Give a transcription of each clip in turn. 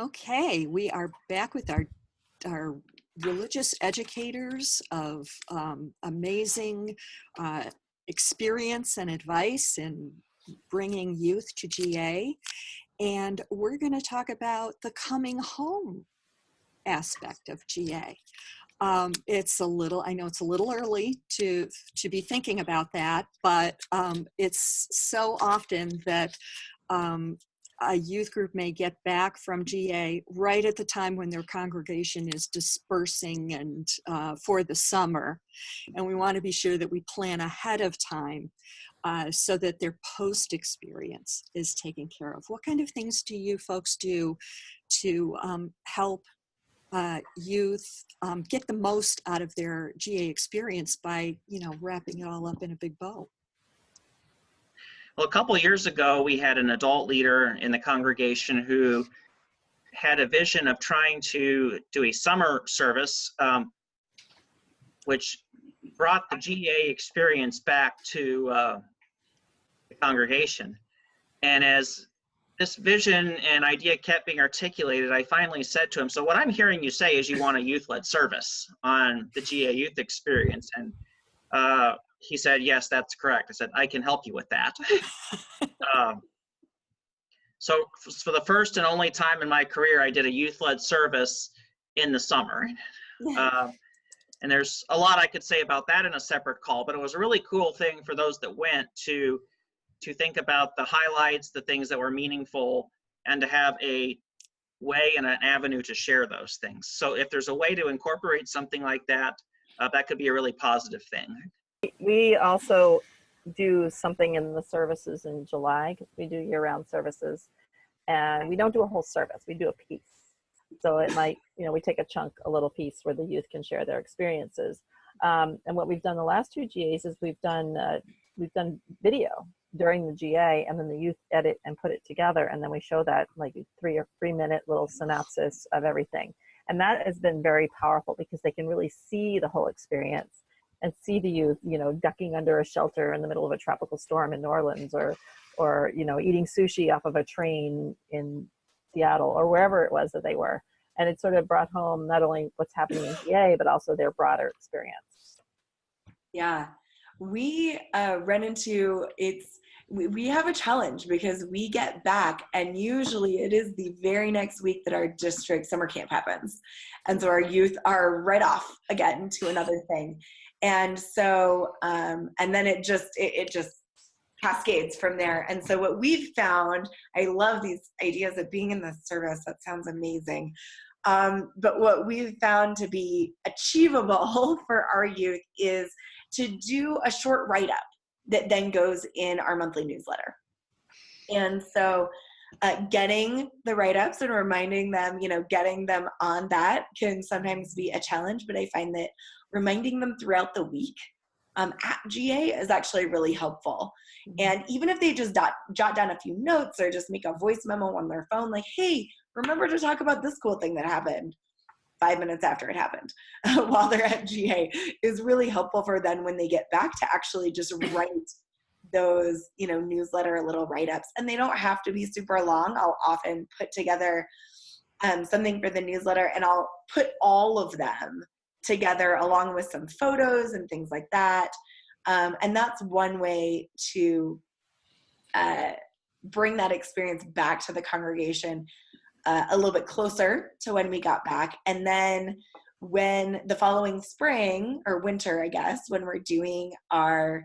Okay, we are back with our religious educators of amazing uh, experience and advice in bringing youth to GA. And we're going to talk about the coming home aspect of GA. I know it's a little early to be thinking about that, but it's so often that um, a youth group may get back from GA right at the time when their congregation is dispersing and for the summer. And we want to be sure that we plan ahead of time so that their post experience is taken care of. What kind of things do you folks do to help youth get the most out of their GA experience by, wrapping it all up in a big bow? Well, a couple of years ago, we had an adult leader in the congregation who had a vision of trying to do a summer service, which brought the GA experience back to the congregation. And as this vision and idea kept being articulated, I finally said to him, so what I'm hearing you say is you want a youth-led service on the GA youth experience. And he said, yes, that's correct. I said, I can help you with that. So for the first and only time in my career, I did a youth-led service in the summer. And there's a lot I could say about that in a separate call, but it was a really cool thing for those that went to think about the highlights, the things that were meaningful, and to have a way and an avenue to share those things. So if there's a way to incorporate something like that, that could be a really positive thing. We also do something in the services in July, because we do year-round services, and we don't do a whole service, we do a piece. So it might, we take a little piece where the youth can share their experiences. And what we've done the last two GAs is we've done video during the GA, and then the youth edit and put it together, and then we show that like 3-minute little synopsis of everything. And that has been very powerful because they can really see the whole experience and see the youth, ducking under a shelter in the middle of a tropical storm in New Orleans, or eating sushi off of a train in Seattle, or wherever it was that they were. And it sort of brought home not only what's happening in GA, but also their broader experience. Yeah, we run into we have a challenge because we get back, and usually it is the very next week that our district summer camp happens. And so our youth are right off again to another thing. And so, and then it just cascades from there. And so what we've found, I love these ideas of being in the service. That sounds amazing. But what we've found to be achievable for our youth is to do a short write-up that then goes in our monthly newsletter. And so getting the write-ups and reminding them, getting them on that can sometimes be a challenge, but I find that reminding them throughout the week at GA is actually really helpful. And even if they just jot down a few notes or just make a voice memo on their phone, like, hey, remember to talk about this cool thing that happened 5 minutes after it happened while they're at GA, is really helpful for them when they get back to actually just write those, newsletter little write-ups. And they don't have to be super long. I'll often put together something for the newsletter, and I'll put all of them together along with some photos and things like that. And that's one way to bring that experience back to the congregation a little bit closer to when we got back. And then when the following spring or winter, I guess, when we're doing our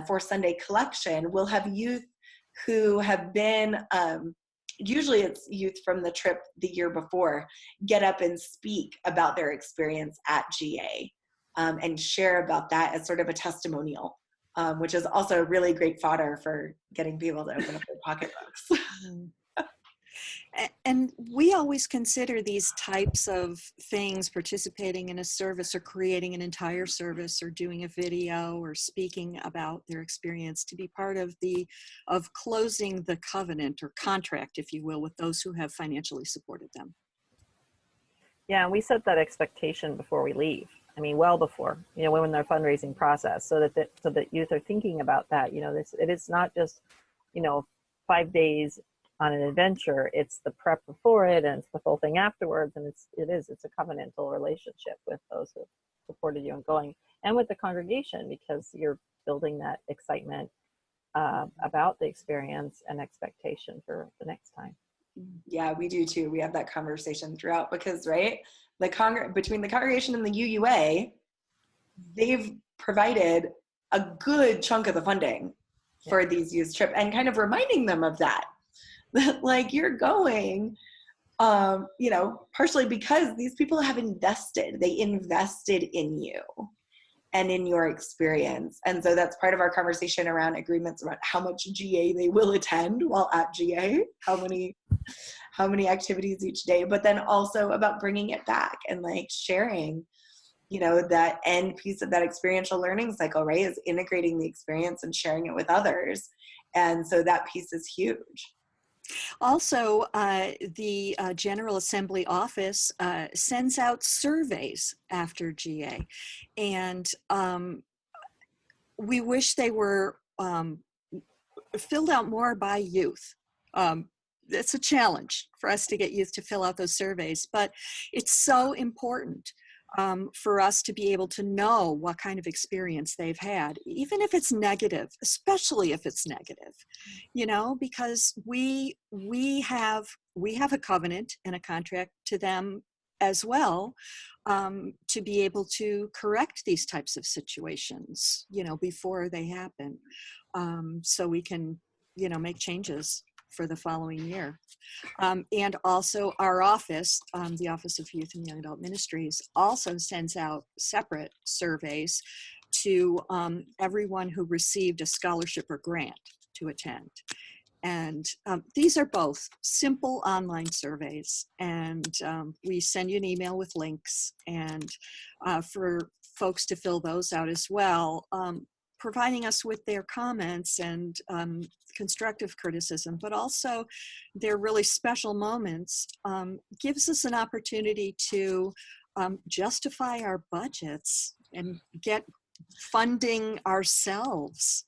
for Sunday collection, we'll have youth who have been, usually it's youth from the trip the year before, get up and speak about their experience at GA and share about that as sort of a testimonial, which is also really great fodder for getting people to open up their pocketbooks. And we always consider these types of things, participating in a service or creating an entire service or doing a video or speaking about their experience, to be part of closing the covenant or contract, if you will, with those who have financially supported them. Yeah, and we set that expectation before we leave. I mean, well before, when their fundraising process, so that youth are thinking about that. It is not just, 5 days on an adventure. It's the prep before it, and it's the full thing afterwards. And it's a covenantal relationship with those who supported you in going, and with the congregation, because you're building that excitement about the experience and expectation for the next time. Yeah, we do too. We have that conversation throughout because, right, between the congregation and the UUA, they've provided a good chunk of the funding for these youth trips, and kind of reminding them of that like, you're going, partially because these people have they invested in you and in your experience. And so that's part of our conversation around agreements around how much GA they will attend while at GA, how many activities each day, but then also about bringing it back and like sharing, that end piece of that experiential learning cycle, right, is integrating the experience and sharing it with others. And so that piece is huge. Also, the General Assembly office sends out surveys after GA, and we wish they were filled out more by youth. It's a challenge for us to get youth to fill out those surveys, but it's so important for us to be able to know what kind of experience they've had, even if it's negative, especially if it's negative, because we have a covenant and a contract to them as well, to be able to correct these types of situations, before they happen, so we can, make changes for the following year. And also our office, the Office of Youth and Young Adult Ministries, also sends out separate surveys to everyone who received a scholarship or grant to attend. And these are both simple online surveys, and we send you an email with links, and for folks to fill those out as well, providing us with their comments and constructive criticism, but also their really special moments, gives us an opportunity to justify our budgets and get funding ourselves,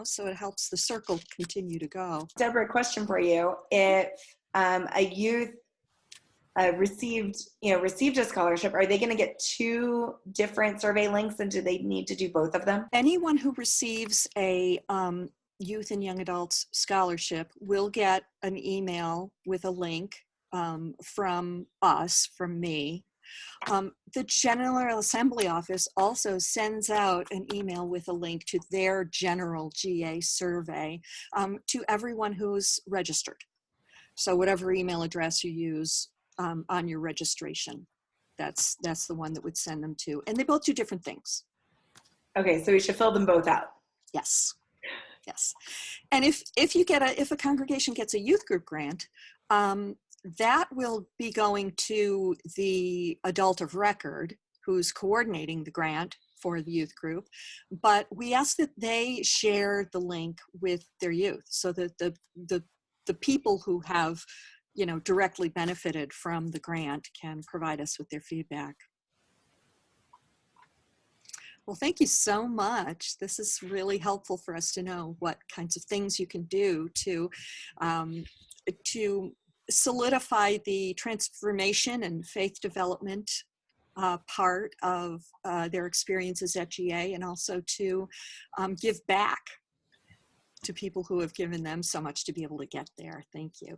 so it helps the circle continue to go. Deborah, a question for you. If a youth received a scholarship, are they going to get 2 different survey links, and do they need to do both of them? Anyone who receives a youth and young adults scholarship will get an email with a link from me. The General Assembly office also sends out an email with a link to their general GA survey to everyone who's registered. So whatever email address you use on your registration, that's the one that would send them to. And they both do different things. Okay, so we should fill them both out. Yes. And if a congregation gets a youth group grant, that will be going to the adult of record who's coordinating the grant for the youth group. But we ask that they share the link with their youth so that the people who have, directly benefited from the grant can provide us with their feedback. Well, thank you so much. This is really helpful for us to know what kinds of things you can do to solidify the transformation and faith development part of their experiences at GA, and also to give back to people who have given them so much to be able to get there. Thank you.